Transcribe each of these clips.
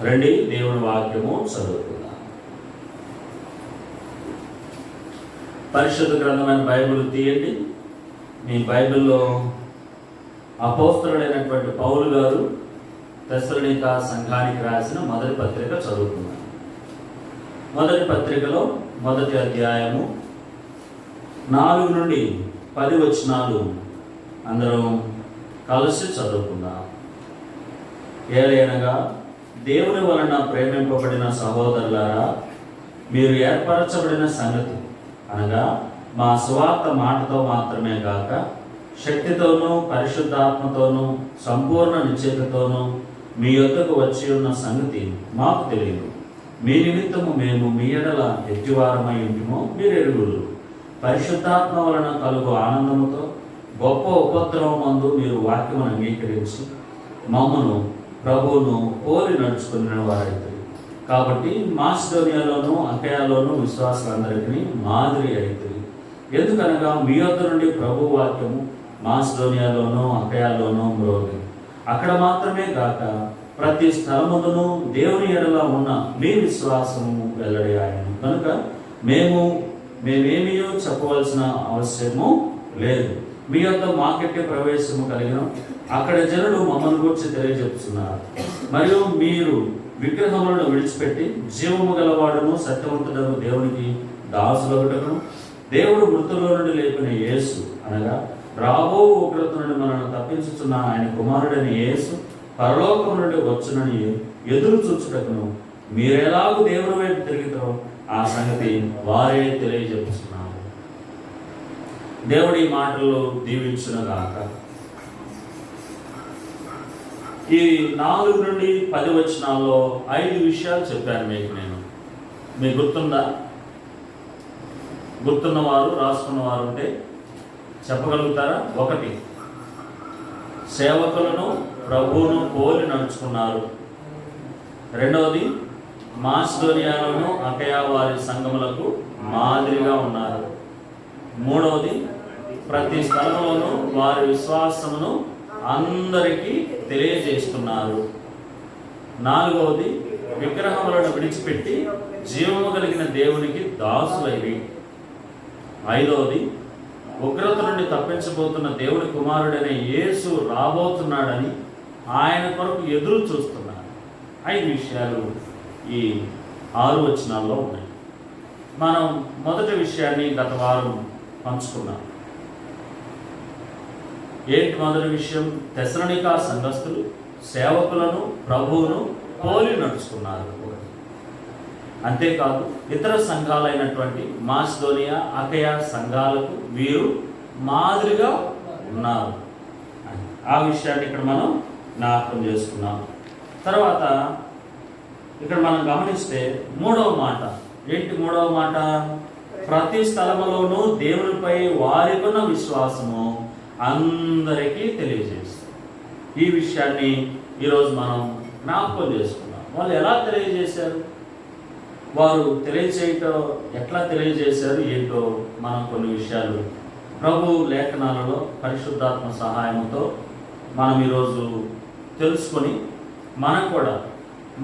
రండి దేవుని వాక్యము చదువుకుందాం. పరిశుద్ధ గ్రంథమైన బైబిల్ తీయండి. మీ బైబిల్లో అపోస్తలుడైనటువంటి పౌలు గారు తెస్సలోనిక సంఘానికి రాసిన మొదటి పత్రిక చదువుకున్నాం. మొదటి పత్రికలో మొదటి అధ్యాయము 4 నుండి 10 వచనాలు అందరం కలిసి చదువుకుందాం. ఏలైనగా దేవుని వలన ప్రేమింపబడిన సహోదరులారా, మీరు ఏర్పరచబడిన సంగతి అనగా మా సువార్త మాటతో మాత్రమే గాక శక్తితోనూ పరిశుద్ధాత్మతోనూ సంపూర్ణ నిశ్చయతతోనూ మీ యొద్దకు వచ్చి ఉన్న సంగతి మాకు తెలియదు. మీ నిమిత్తము మేము మీ ఎడల ఎట్టివారమై ఉంటుమో మీరు ఎరుగురు. పరిశుద్ధాత్మ వలన కలుగు ఆనందముతో గొప్ప ఉపద్రవమందు మీరు వాక్యమును అంగీకరించి మమ్మను ప్రభువును పోలి నడుచుకున్న వారైతే. కాబట్టి మాసిదోనియాలోను అకయాలోను విశ్వాసులందరికీ మాదిరి అయితే. ఎందుకనగా మీ వద్ద నుండి ప్రభు వాక్యము మాసిదోనియాలోను అకయాలోను మ్రోగి అక్కడ మాత్రమే కాక ప్రతి స్థలమును దేవుని ఎడల ఉన్న మీ విశ్వాసము వెల్లడి ఆయన. కనుక మేమేమీ చెప్పవలసిన అవసరము లేదు. మీ యొద్ద మాకెట్టే ప్రవేశము కలిగిన అక్కడ జనులు మమ్మల్ని గురించి తెలియజెప్తున్నారు. మరియు మీరు విగ్రహములను విడిచిపెట్టి జీవము గలవాడును సత్యవంతుడను దేవునికి దాసులగుటను దేవుడు మృతుల నుండి లేపిన యేసు అనగా రాబో ఉగ్రత నుండి మనల్ని తప్పించుతున్న ఆయన కుమారుడైన యేసు పరలోకం నుండి వచ్చునని ఎదురు చూచుటకును మీరెలాగూ దేవుని వైపు తిరుగుతారో ఆ సంగతి వారే తెలియజెప్తున్నారు. దేవుడి మాటలు దీవించునుగాక. ఈ 4 నుండి 10 వచనాల్లో 5 విషయాలు చెప్పాను మీకు గుర్తుందా? గుర్తున్నవారు రాసుకున్నవారు ఉంటే చెప్పగలుగుతారా? 1, సేవకులను ప్రభువును పోలి నడుచుకున్నారు. 2వది, మాసిదోనియాలోను అకయా వారి సంఘములకు మాదిరిగా ఉన్నారు. 3వది, ప్రతి స్థలంలోనూ వారి విశ్వాసమును అందరికీ తెలియజేస్తున్నారు. 4వది, విగ్రహములను విడిచిపెట్టి జీవము కలిగిన దేవునికి దాసులైవి. 5వది, ఉగ్రత నుండి తప్పించబోతున్న దేవుడి కుమారుడైన యేసు రాబోతున్నాడని ఆయన కొరకు ఎదురు చూస్తున్నారు. 5 విషయాలు ఈ 6 వచనాల్లో ఉన్నాయి. మనం మొదటి విషయాన్ని గత వారం పంచుకున్నాం. ఏంటి మొదటి విషయం? తెస్సలోనిక సంఘస్థులు సేవకులను ప్రభువును పోలి నడుచుకున్నారు. అంతేకాదు ఇతర సంఘాలైనటువంటి మాసిదోనియా అకయా సంఘాలకు వీరు మాదిరిగా ఉన్నారు. ఆ విషయాన్ని ఇక్కడ మనం జ్ఞాపకం చేసుకున్నాం. తర్వాత ఇక్కడ మనం గమనిస్తే 3వ మాట ఏంటి? 3వ మాట, ప్రతి స్థలములోనూ దేవునిపై వారికున్న విశ్వాసము అందరికీ తెలియజేస్తారు. ఈ విషయాన్ని ఈరోజు మనం జ్ఞాపకం చేసుకున్నాం. వాళ్ళు ఎలా తెలియజేశారు? వారు తెలియజేయటం ఎట్లా తెలియజేశారు ఏంటో మనం కొన్ని విషయాలు ప్రభు లేఖనాలలో పరిశుద్ధాత్మ సహాయంతో మనం ఈరోజు తెలుసుకొని మనం కూడా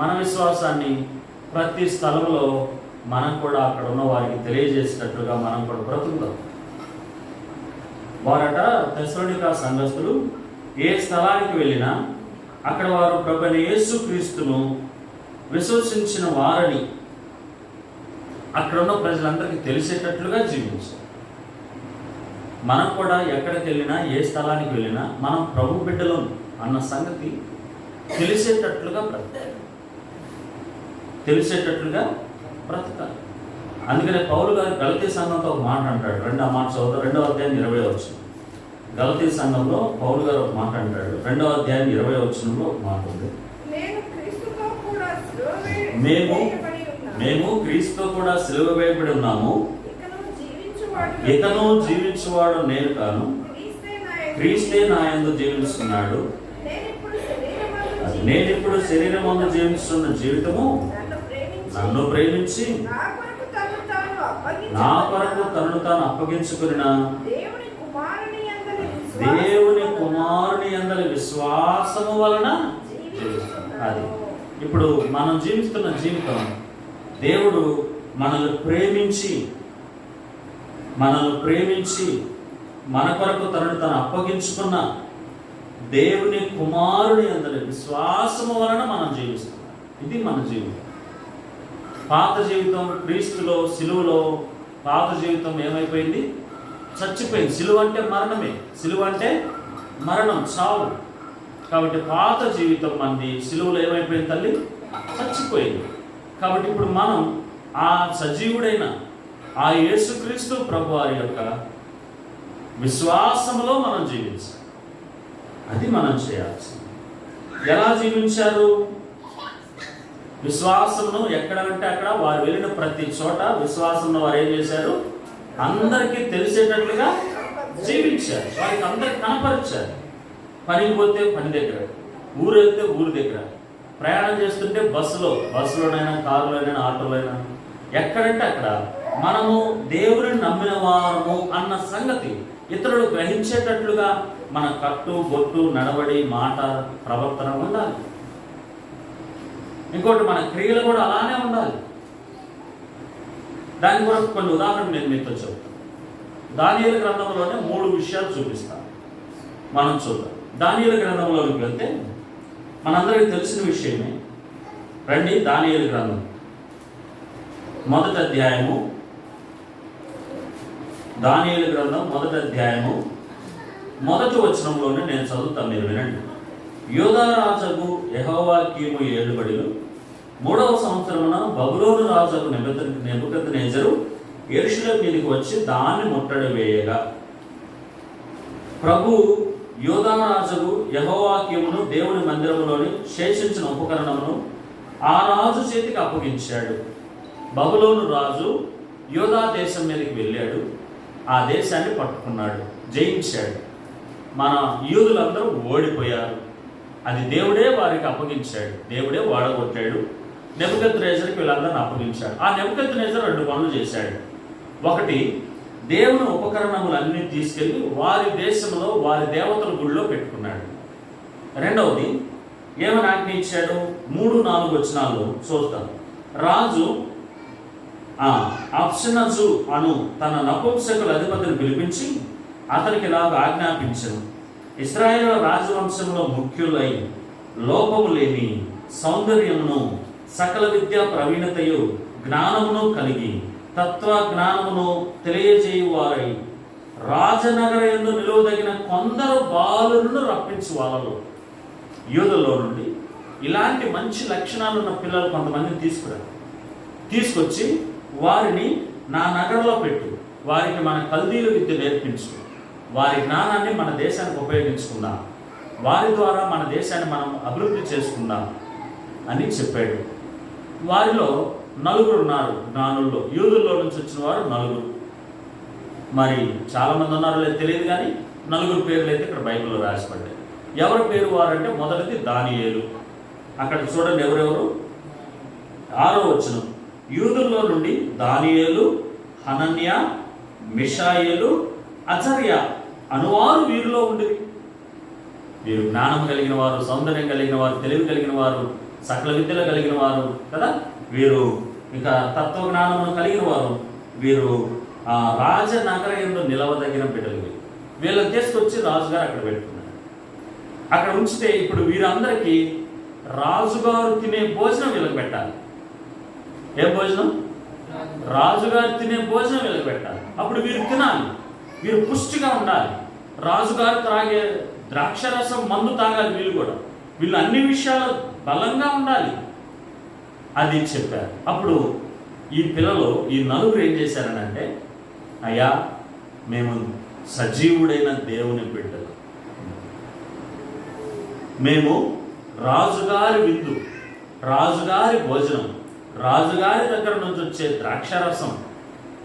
మన విశ్వాసాన్ని ప్రతి స్థలంలో మనం కూడా అక్కడ ఉన్న వారికి తెలియజేసినట్లుగా మనం కూడా బ్రతుకుతాం. వారట తెస్సలోనిక సంఘస్థులు ఏ స్థలానికి వెళ్ళినా అక్కడ వారు ప్రభువైన యేసుక్రీస్తును విశ్వసించిన వారని అక్కడ ఉన్న ప్రజలందరికీ తెలిసేటట్లుగా జీవించారు. మనం కూడా ఎక్కడికి వెళ్ళినా ఏ స్థలానికి వెళ్ళినా మనం ప్రభు బిడ్డలం అన్న సంగతి తెలిసేటట్లుగా బ్రతకాలి. అందుకనే పౌలు గారు గలతీ సంఘంతో ఒక మాట అంటాడు. 2వ మాట చదువుతారు. 2వ అధ్యాయం 20వ వచనం. గలతీ సంఘంలో పౌలు గారు ఒక మాట అంటాడు. 2వ అధ్యాయం 20వ వచనంలో ఒక మాట ఉంది. మేము క్రీస్తుతో కూడా సిలువ వేయబడి ఉన్నాము. ఇకను జీవించువాడు నేను కాను, క్రీస్తే నా యందు జీవిస్తున్నాడు. నేను ఇప్పుడు శరీరమందు జీవిస్తున్న జీవితము నన్ను ప్రేమించి నా కొరకు తనను తాను అప్పగించుకున్న దేవుని కుమారుని యందలి విశ్వాసము వలన అది ఇప్పుడు మనం జీవిస్తున్న జీవితం దేవుడు మనల్ని ప్రేమించి మన కొరకు తను అప్పగించుకున్న దేవుని కుమారుని అందరి విశ్వాసము వలన మనం జీవిస్తున్నాం. ఇది మన జీవితం. పాత జీవితం క్రీస్తులో సిలువలో పాత జీవితం ఏమైపోయింది? చచ్చిపోయింది. సిలువ అంటే మరణమే. సిలువ అంటే మరణం, చావు. కాబట్టి పాత జీవితం మంది సిలువలో ఏమైపోయింది తల్లి? చచ్చిపోయింది. కాబట్టి ఇప్పుడు మనం ఆ సజీవుడైన ఆ యేసుక్రీస్తు ప్రభువారి యొక్క విశ్వాసములో మనం జీవించాలి. అది మనం చేయాల్సింది. ఎలా జీవించారు? విశ్వాసమును ఎక్కడంటే అక్కడ వారు వెళ్ళిన ప్రతి చోట విశ్వాసంలో వారు ఏం చేశారు? అందరికీ తెలిసేటట్లుగా జీవించారు. వారికి అందరికి కనపరిచారు. పనికి పోతే పని దగ్గర, ఊరు వెళ్తే ఊరి దగ్గర, ప్రయాణం చేస్తుంటే బస్సులోనైనా కారులోనైనా ఆటోలోనైనా ఎక్కడంటే అక్కడ మనము దేవుడిని నమ్మిన వారము అన్న సంగతి ఇతరులు గ్రహించేటట్లుగా మన కట్టు బొట్టు నడవడి మాట ప్రవర్తన ఉండాలి. ఇంకోటి మన క్రియలు కూడా అలానే ఉండాలి. దాని కొరకు కొన్ని ఉదాహరణలు నేను మీతో చెప్తాను. దానియేలు గ్రంథంలోనే 3 విషయాలు చూపిస్తాను, మనం చూద్దాం. దానియేలు గ్రంథంలోకి వెళ్తే మనందరికీ తెలిసిన విషయమే. రండి, దానియేలు గ్రంథం మొదటి అధ్యాయము. దానియేలు గ్రంథం మొదటి అధ్యాయము మొదటి వచనంలోనే నేను చదువుతాను, మీరు వినండి. యోధా రాజుకు యెహోవాకీము ఏలుబడిలో 3వ సంవత్సరమున బబులోను రాజుకు నెబుకద్నెజరు యెరూషలేము మీదకి వచ్చి దాన్ని ముట్టడి వేయగా ప్రభు యోధా రాజుకు యెహోవాకీమును దేవుని మందిరములోని శేషించిన ఉపకరణమును ఆ రాజు చేతికి అప్పగించాడు. బబులోను రాజు యోధా దేశం మీదకి వెళ్ళాడు. ఆ దేశాన్ని పట్టుకున్నాడు, జయించాడు. మన యూదులందరూ ఓడిపోయారు. అది దేవుడే వారికి అప్పగించాడు, దేవుడే వాడగొట్టాడు. నెబుకద్నెజరుకి వీళ్ళందరిని అప్పగించాడు. ఆ నెబుకద్నెజరు 2 పనులు చేశాడు. ఒకటి, దేవుని ఉపకరణములన్నీ తీసుకెళ్ళి వారి దేశంలో వారి దేవతల గుడిలో పెట్టుకున్నాడు. రెండవది, ఏమని ఆజ్ఞ ఇచ్చాడు? 3-4 వచనాలు చూస్తాం. రాజు అప్షనజు అను తన నపుంసకుల అధిపతిని పిలిపించి అతనికి ఇలాగా ఆజ్ఞాపించను. ఇశ్రాయేలు రాజవంశంలో ముఖ్యులై లోపము లేని సౌందర్యమును సకల విద్యా ప్రవీణతయు జ్ఞానమును కలిగి తత్వ జ్ఞానమును తెలియజేయువారై రాజనగర యందు నిలువదగిన కొందరు బాలులను రప్పించు. వాళ్ళలో యూదుల్లో నుండి ఇలాంటి మంచి లక్షణాలున్న పిల్లలు కొంతమందిని తీసుకొచ్చి వారిని నా నగరంలో పెట్టు, వారికి మన కల్దీలు విద్య నేర్పించు, వారి జ్ఞానాన్ని మన దేశానికి ఉపయోగించుకుందాం, వారి ద్వారా మన దేశాన్ని మనం అభివృద్ధి చేసుకుందాం అని చెప్పాడు. వారిలో 4 ఉన్నారు జ్ఞానుల్లో. యూదుల్లో నుంచి వచ్చిన వారు 4. మరి చాలామంది ఉన్నారో లేదు తెలియదు, కానీ 4 పేర్లు అయితే ఇక్కడ బైబిల్లో రాసిపడ్డాయి. ఎవరి పేరు వారంటే మొదటిది దానియేలు. అక్కడ చూడండి ఎవరెవరు. 6వ వచనం, యూదుల్లో నుండి దానియేలు, హనన్య, మిషాయేలు, అజర్యా అనువారు వీరిలో ఉండేవి. వీరు జ్ఞానం కలిగిన వారు, సౌందర్యం కలిగిన వారు, తెలివి కలిగిన వారు, సకల విద్యలు కలిగిన వారు కదా. వీరు ఇక తత్వజ్ఞానమును కలిగిన వారు. వీరు రాజనగర యందు నిలవదగిన బిడ్డలు. వీళ్ళని తీసుకొచ్చి రాజుగారు అక్కడ పెట్టుకున్నారు. అక్కడ ఉంచితే ఇప్పుడు వీరందరికీ రాజుగారు తినే భోజనం వీళ్ళకి పెట్టాలి. ఏ భోజనం? రాజుగారు తినే భోజనం వీళ్ళకి పెట్టాలి. అప్పుడు వీరు తినాలి, వీరు పుష్టిగా ఉండాలి. రాజుగారు త్రాగే ద్రాక్షరసం, మందు తాగాలి వీళ్ళు కూడా. వీళ్ళు అన్ని విషయాలు బలంగా ఉండాలి, అది చెప్పారు. అప్పుడు ఈ పిల్లలు ఈ 4 ఏం చేశారనంటే, అయ్యా మేము సజీవుడైన దేవుని బిడ్డలు, మేము రాజుగారి విందు, రాజుగారి భోజనం, రాజుగారి దగ్గర నుంచి వచ్చే ద్రాక్షరసం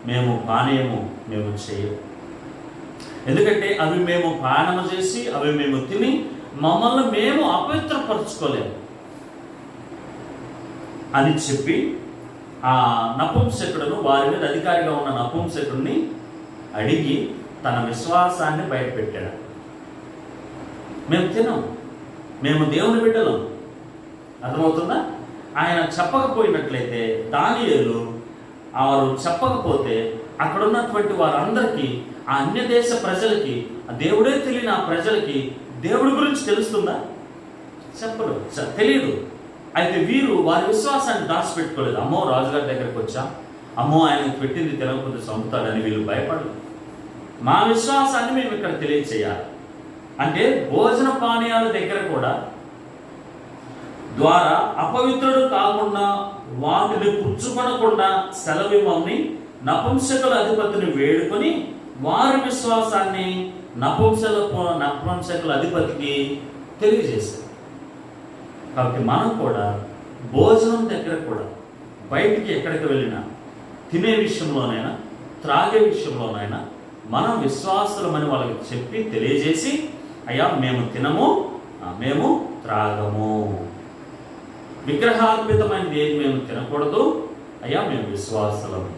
మేము పానీయము మేము చేయము. ఎందుకంటే అవి మేము పానము చేసి అవి మేము తిని మమ్మల్ని మేము అపవిత్రపరచుకోలేము అని చెప్పి ఆ నపుంసకుడును, వారి మీద అధికారిగా ఉన్న నపుంసకుడిని అడిగి తన విశ్వాసాన్ని బయటపెట్టాడు. మేము తినం, మేము దేవుని బిడ్డలం. అర్థమవుతుందా? ఆయన చెప్పకపోయినట్లయితే, దానియేలు వారు చెప్పకపోతే అక్కడ ఉన్నటువంటి వారందరికీ, ఆ అన్య దేశ ప్రజలకి, ఆ దేవుడే తెలియని ఆ ప్రజలకి దేవుడి గురించి తెలుస్తుందా? చెప్పరు, తెలియదు. అయితే వీరు వారి విశ్వాసాన్ని దాచిపెట్టుకోలేదు. అమ్మో రాజుగారి దగ్గరికి వచ్చాం, అమ్మో ఆయనకు పెట్టింది తెలియకపోతే చంపుతాడని వీళ్ళు భయపడలేదు. మా విశ్వాసాన్ని మేము ఇక్కడ తెలియచేయాలి అంటే భోజన పానీయాల దగ్గర కూడా ద్వారా అపవిత్రుడు కాకుండా, వాటిని పుచ్చుకొనకుండా సెలవివ్వని నపుంసకుల అధిపతిని వేడుకొని వారి విశ్వాసాన్ని నపుంసకుల అధిపతికి తెలియజేశారు. కాబట్టి మనం కూడా భోజనం దగ్గర కూడా, బయటికి ఎక్కడికి వెళ్ళినా, తినే విషయంలోనైనా త్రాగే విషయంలోనైనా మనం విశ్వాసులమని వాళ్ళకి చెప్పి తెలియజేసి, అయ్యా మేము తినము, మేము త్రాగము, విగ్రహార్పితమైనది ఏది మేము తినకూడదు, అయ్యా మేము విశ్వాసులము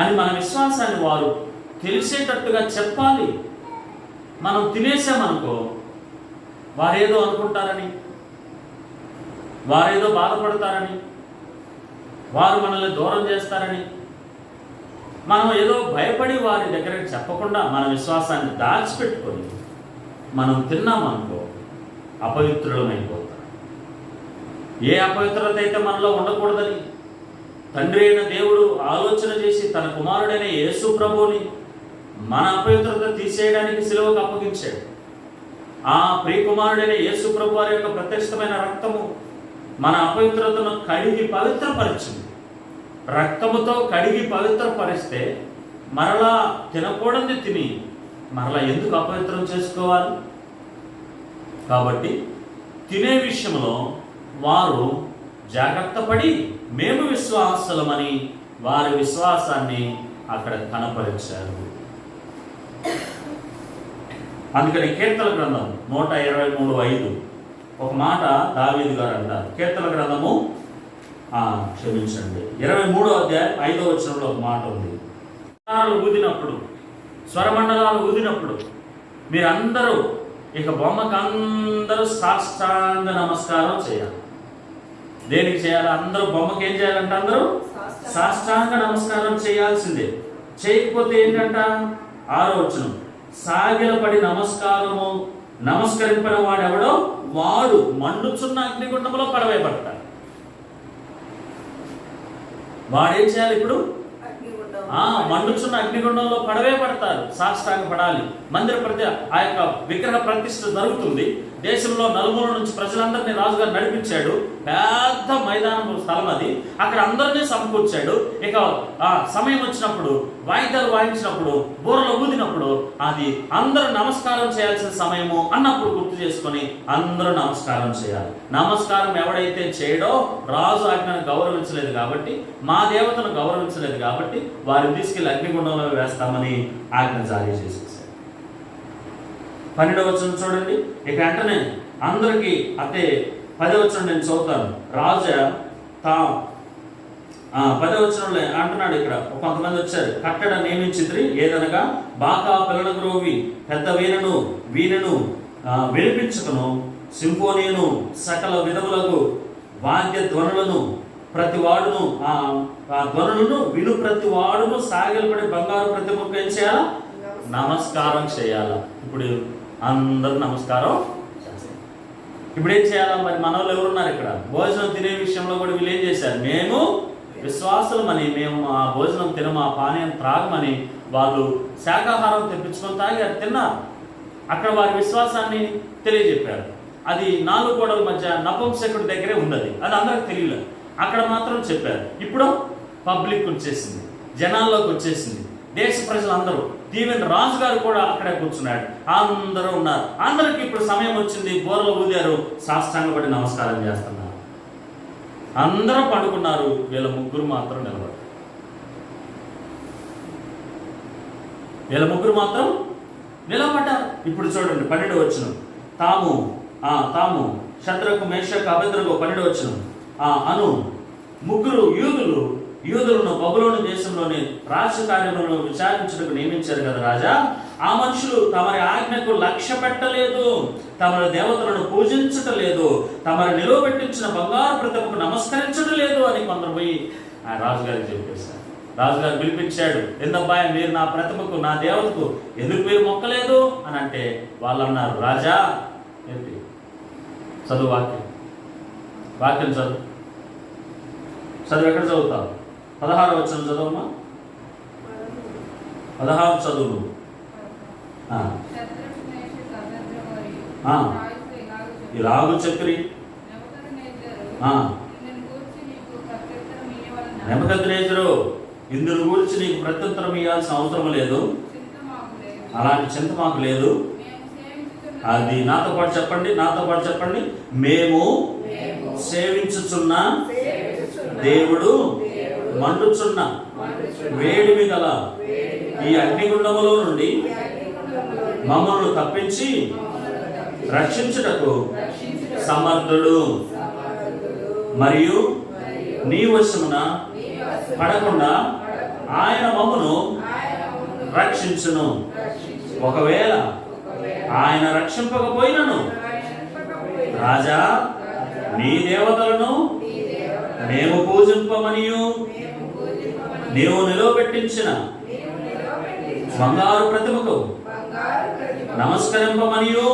అని మన విశ్వాసాన్ని వారు తెలిసేటట్టుగా చెప్పాలి. మనం తినేసామనుకో వారేదో అనుకుంటారని, వారేదో బాధపడతారని, వారు మనల్ని దూరం చేస్తారని మనం ఏదో భయపడి వారి దగ్గరికి చెప్పకుండా మన విశ్వాసాన్ని దాచిపెట్టుకొని మనం తిన్నామనుకో అపవిత్రులమైపోతాం. ఏ అపవిత్రత అయితే మనలో ఉండకూడదని తండ్రి అయిన దేవుడు ఆలోచన చేసి తన కుమారుడైన యేసు ప్రభువుని మన అపవిత్రత తీసేయడానికి సిలువకు అప్పగించాడు. ఆ ప్రియకుమారుడైన యేసు ప్రభు వారి యొక్క ప్రత్యక్షమైన రక్తము మన అపవిత్రతను కడిగి పవిత్రపరిచింది. రక్తముతో కడిగి పవిత్రపరిస్తే మరలా తినకూడని తిని మరలా ఎందుకు అపవిత్రం చేసుకోవాలి? కాబట్టి తినే విషయంలో వారు జాగ్రత్త పడి మేము విశ్వాసులమని వారి విశ్వాసాన్ని అక్కడ కనపరిచారు. అందుకని కీర్తన గ్రంథం 123:5 ఒక మాట దావీదు గారు అంటారు. కీర్తన గ్రంథము 23వ అధ్యాయం 5వ వచనంలో ఒక మాట ఉంది. ఊదినప్పుడు, స్వరమండలాలు ఊదినప్పుడు మీరందరూ ఇక బొమ్మకు అందరూ సాష్టాంగ నమస్కారం చేయాలి. దేనికి చేయాలి? అందరూ బొమ్మకి ఏం చేయాలంట? అందరూ సాష్టాంగ నమస్కారం చేయాల్సిందే. చేయకపోతే ఏంటంట? 6వ వచనం, సాగిలపడి నమస్కరింపిన వాడెవడో వాడు మండుచున్న అగ్నిగుండంలో పడవేయబడతాడు. వాడేం చేయాలి? ఇప్పుడు మండుచున్న అగ్నిగుండంలో పడవేయబడతారు. సాష్టాంగ పడాలి. ఆ యొక్క విగ్రహ ప్రతిష్ఠ జరుగుతుంది. దేశంలో నలుమూల నుంచి ప్రజలందరినీ రాజుగారు నడిపించాడు. పెద్ద మైదానం స్థలం అది. అక్కడ అందరినీ సమకూర్చాడు. ఇక ఆ సమయం వచ్చినప్పుడు, వాయిద్యాలు వాయించినప్పుడు, బూరలు ఊదినప్పుడు అది అందరూ నమస్కారం చేయాల్సిన సమయము అన్నప్పుడు గుర్తు చేసుకొని అందరూ నమస్కారం చేయాలి. నమస్కారం ఎవడైతే చేయడో రాజు ఆజ్ఞను గౌరవించలేదు కాబట్టి, మా దేవతను గౌరవించలేదు కాబట్టి వారిని తీసుకెళ్లి అగ్నిగుండంలో వేస్తామని ఆజ్ఞ జారీ చేసేసారు. 12వ వచనం చూడండి. ఇక వెంటనే అందరికీ అంటే 10వ వచనం నేను చదువుతాను. రాజా 10వ వచనంలో అంటున్నాడు. ఇక్కడ కొంతమంది వచ్చారు. కట్టడ నియమించిత్రి ఏదనగా బాకా పిల్లల గ్రోవి పెద్ద వీణను వినిపించుకును, సింఫోనియను సకల విధములకు వాద్య ధ్వనులను ప్రతి వాడును ఆ ధ్వనులను విను ప్రతి వాడును సాగిలపడి బంగారు ప్రతిమకు ఏం చేయాలా? నమస్కారం చేయాలా. ఇప్పుడు అందరూ నమస్కారం చేస్తారు. ఇప్పుడు ఏం చేయాలా? మరి మన వాళ్ళు ఎవరున్నారు ఇక్కడ? భోజనం తినే విషయంలో కూడా వీళ్ళు ఏం చేశారు? మేము విశ్వాసులమని, మేము ఆ భోజనం తినము, ఆ పానీయం త్రాగమని వాళ్ళు శాకాహారం తెప్పించుకొని తాగి అది తిన్నారు. అక్కడ వారి విశ్వాసాన్ని తెలియజెప్పారు. అది 4 గోడల మధ్య నపుంసకుడి దగ్గరే ఉన్నది. అది అందరికి తెలియలేదు. అక్కడ మాత్రం చెప్పారు. ఇప్పుడు పబ్లిక్ వచ్చేసింది, జనాల్లోకి వచ్చేసింది. దేశ ప్రజలందరూ, ఈవెన్ రాజుగారు కూడా అక్కడే కూర్చున్నాడు. అందరూ ఉన్నారు. అందరికి ఇప్పుడు సమయం వచ్చింది. బోర్లు ఊదారు, సాష్టాంగపడి నమస్కారం చేస్తున్నారు. అందరూ పడుకున్నారు. వీళ్ళ ముగ్గురు మాత్రం నిలబడ్డారు. ఇప్పుడు చూడండి 12వ వచనం. తాము శద్రకు మేషకు అబేద్నెగో 12వ వచనం అను ముగ్గురు యూదులను బబులోను దేశంలోని రాజకార్యములను విచారించుటకు నియమించారు కదా రాజా. ఆ మనుషులు తమరి ఆజ్ఞకు లక్ష్య పెట్టలేదు, తమరి దేవతలను పూజించటలేదు, తమరి నిలువబెట్టించిన బంగారు ప్రతిమకు నమస్కరించడం లేదు అని కొందరు పోయి ఆ రాజుగారికి చెప్పేశారు. రాజుగారు పిలిపించాడు, ఎందుకబ్బాయి మీరు నా ప్రతిమకు నా దేవతకు ఎందుకు మీరు మొక్కలేదు అని అంటే వాళ్ళు అన్నారు, రాజా ఏంటి చదువు వాక్యం చదువు ఎక్కడ చదువుతావు? 16వ వచనం చదువమ్మా. 16 చదువు. ఇలాగూ చెప్పిరి, నెబుకద్నెజరు ఇందును గురించి నీకు ప్రత్యుత్తరం ఇవ్వాల్సిన అవసరం లేదు, అలాంటి చింత మాకు లేదు. అది నాతో పాటు చెప్పండి. మేము సేవించుచున్న దేవుడు మండుచున్న వేడిమి గల ఈ అగ్నిగుండములో నుండి మమ్మల్ని తప్పించి రక్షించుటకు సమర్థుడు, మరియు నీ వశమున పడకుండా ఆయన మమ్మను రక్షించును. ఒకవేళ ఆయన రక్షింపకపోయినను రాజా నీ దేవతలను మేము పూజింపమనియు నీవు నిలువబెట్టించిన బంగారు ప్రతిమకు నమస్కరింపమనియు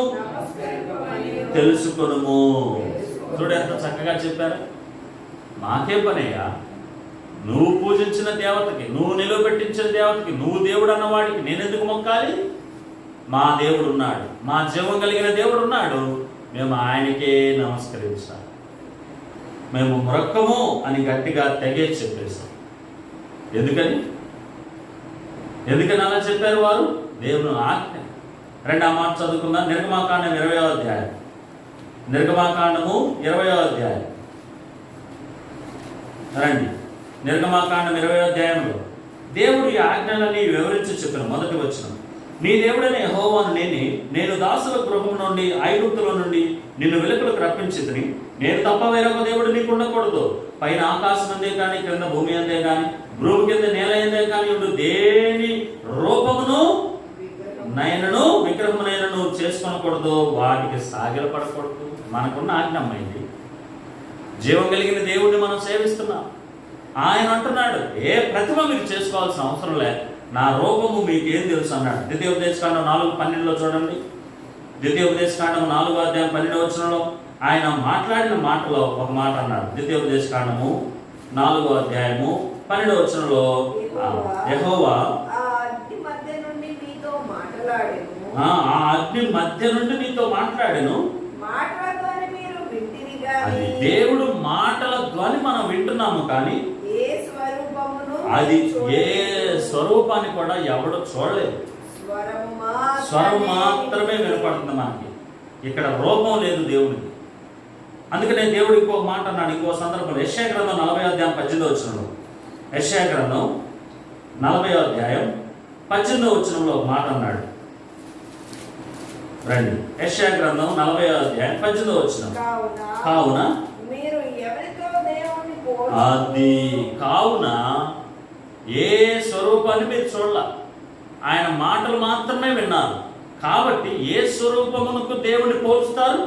తెలుసుకొనుము. చూడు ఎంత చక్కగా చెప్పారు. మాకే పనయ్యా, నువ్వు పూజించిన దేవతకి, నువ్వు నిలబెట్టించిన దేవతకి, నువ్వు దేవుడు అన్నవాడికి నేనెందుకు మొక్కాలి? మా దేవుడు ఉన్నాడు, మా జీవం కలిగిన దేవుడు ఉన్నాడు, మేము ఆయనకే నమస్కరించాలి, మేము మొరక్కము అని గట్టిగా తెగేసి చెప్పేశాం. ఎందుకని అలా చెప్పారు వారు? దేవుని ఆజ్ఞ. రెండో మాట చదువుకుందాం. నిర్గమాకాండం 20వ అధ్యాయం. నిర్గమాకాండము 20వ అధ్యాయం రండి. నిర్గమాకాండం 20వ అధ్యాయంలో దేవుడు ఈ ఆజ్ఞలని వివరించి చెప్పిన మొదటి వచనం, నీ దేవుడైన యెహోవాను నేను దాసుల గృహం నుండి ఐగుప్తులో నుండి నిన్ను వెలుపలకు రప్పించితిని. నేను తప్ప వేరొక దేవుడు నీకు ఉండకూడదు. పైన ఆకాశం అందే కానీ, క్రింద భూమి అందే కానీ, భూమి కింద నేల అందే కానీ ఉండు దేని రూపమును నయనను విగ్రహమునైనను చేసుకొనకూడదు, వాటికి సాగిలపడకూడదు. మనకున్న ఆజ్ఞమైంది. జీవం కలిగిన దేవుడిని మనం సేవిస్తున్నాం. ఆయన అంటున్నాడు, ఏ ప్రతిమ మీరు చేసుకోవాల్సిన అవసరం లేదు, నా రూపము మీకేం తెలుసు అన్నాడు. ద్వితీయోపదేశకాండం 4:12 చూడండి. ద్వితీయోపదేశకాండం 4వ అధ్యాయం 12వ వచనంలో ఆయన మాట్లాడిన మాటలో ఒక మాట అన్నాడు. ద్వితీయోపదేశకాండము 4వ అధ్యాయము 12వ వచనంలో యెహోవా ఆ అగ్ని మధ్య నుండి నీతో మాట్లాడెను. అది దేవుడు మాటల ధ్వని మనం వింటున్నాము, కానీ అది ఏ స్వరూపాన్ని కూడా ఎవడు చూడలేదు. స్వరం మాత్రమే వినపడుతుంది మనకి. ఇక్కడ రూపం లేదు దేవుడికి. అందుకనే దేవుడు ఇంకో మాట అన్నాడు ఇంకో సందర్భంలో. యెషయా గ్రంథం 40వ అధ్యాయం 18వ వచనంలో, యెషయా గ్రంథం 40వ అధ్యాయం 18వ వచనంలో ఒక మాట అన్నాడు. రండి, యెషయా గ్రంథం 40వ అధ్యాయం 18వ వచనం. కావున ఏ స్వరూపాన్ని మీరు చూడాల, ఆయన మాటలు మాత్రమే విన్నారు. కాబట్టి ఏ స్వరూపమునకు దేవుని పోల్చుతారు?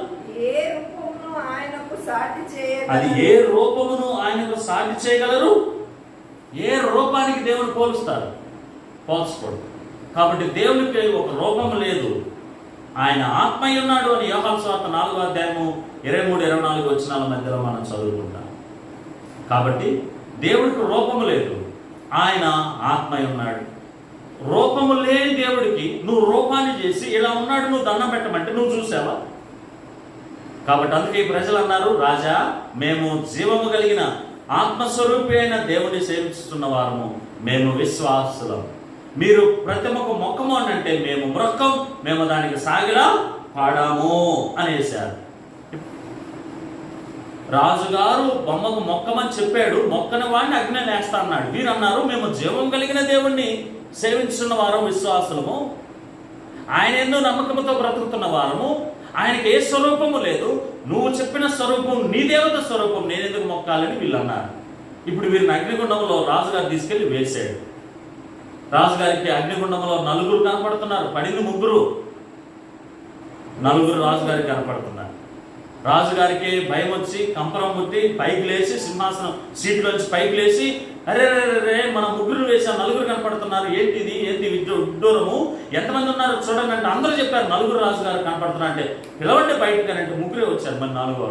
అది ఏ రూపమును ఆయనకు సాటి చేయగలరు? ఏ రూపానికి దేవుని పోలుస్తారు? పోల్చకూడదు. కాబట్టి దేవునికి ఒక రూపం లేదు, ఆయన ఆత్మయ్య ఉన్నాడు అని యోహాను సువార్త 4వ అధ్యాయము 23-24 వచనాల మధ్యలో మనం చదువుకుంటాం. కాబట్టి దేవుడికి రూపము లేదు, ఆయన ఆత్మయ్య ఉన్నాడు. రూపము లేని దేవుడికి నువ్వు రూపాన్ని చేసి ఇలా ఉన్నాడు, నువ్వు దండం పెట్టమంటే నువ్వు చూసావా? కాబట్టి అందుకే ఈ ప్రజలు అన్నారు, రాజా మేము జీవము కలిగిన ఆత్మస్వరూపి అయిన దేవుడిని సేవిస్తున్న వారము, మేము విశ్వాసులం. మీరు ప్రతిమకు మొక్కము అని అంటే మేము మొక్కం, మేము దానికి సాగిలా పాడాము అనేశారు. రాజుగారు బొమ్మకు మొక్కమని చెప్పాడు, మొక్కని వాడిని అగ్ని వేస్తా అన్నాడు. వీరు అన్నారు, మేము జీవం కలిగిన దేవుణ్ణి సేవించున్న వారం, విశ్వాసులము, ఆయన ఎందు నమ్మకంతో బ్రతుకుతున్న వారము, ఆయనకి ఏ స్వరూపము లేదు, నువ్వు చెప్పిన స్వరూపం నీ దేవత స్వరూపం, నేనెందుకు మొక్కాలని వీళ్ళు అన్నారు. ఇప్పుడు వీరిని అగ్నిగుండంలో రాజుగారు తీసుకెళ్లి వేసాడు. రాజుగారికి అగ్నిగుండంలో నలుగురు కనపడుతున్నారు, పడింది ముగ్గురు, నలుగురు రాజుగారికి కనపడుతున్నారు. రాజుగారికి భయం వచ్చి కంపరం పుట్టి పైకి లేచి సింహాసనం సీట్లోంచి పైకి లేచి, అరే రే మన ముగ్గురు వేసాం, నలుగురు కనపడుతున్నారు, ఏంటిది, ఏంటి విడ్డూరము, ఎంతమంది ఉన్నారు చూడండి అంటే అందరూ చెప్పారు నలుగురు రాజుగారు కనపడుతున్నారు. అంటే పిలవండి బయటకు అని అంటే ముగ్గురే వచ్చారు, మరి నాలుగో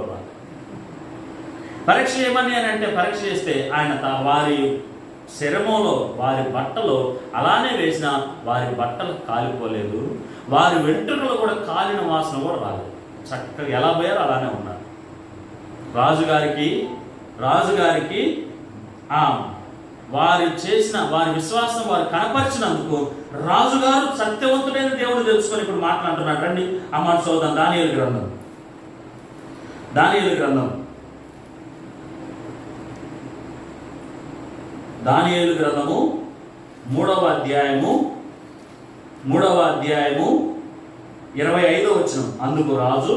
పరీక్ష ఏమని అని అంటే పరీక్ష చేస్తే ఆయన వారి శరమలో వారి బట్టలు అలానే వేసిన వారి బట్టలు కాలిపోలేదు, వారి వెంట్రుకలు కూడా కాలిన వాసన కూడా రాలేదు, చక్కగా ఎలా పోయారో అలానే ఉన్నారు. రాజుగారికి వారి చేసిన వారి విశ్వాసం వారు కనపరిచినందుకు రాజుగారు సత్యవంతుడైన దేవుడు తెలుసుకొని ఇప్పుడు మాట్లాడుతున్నాడు. రండి ఆ మాట చదువుదాం. దానియేలు గ్రంథము 3వ అధ్యాయము 25వ వచనం. అందుకు రాజు,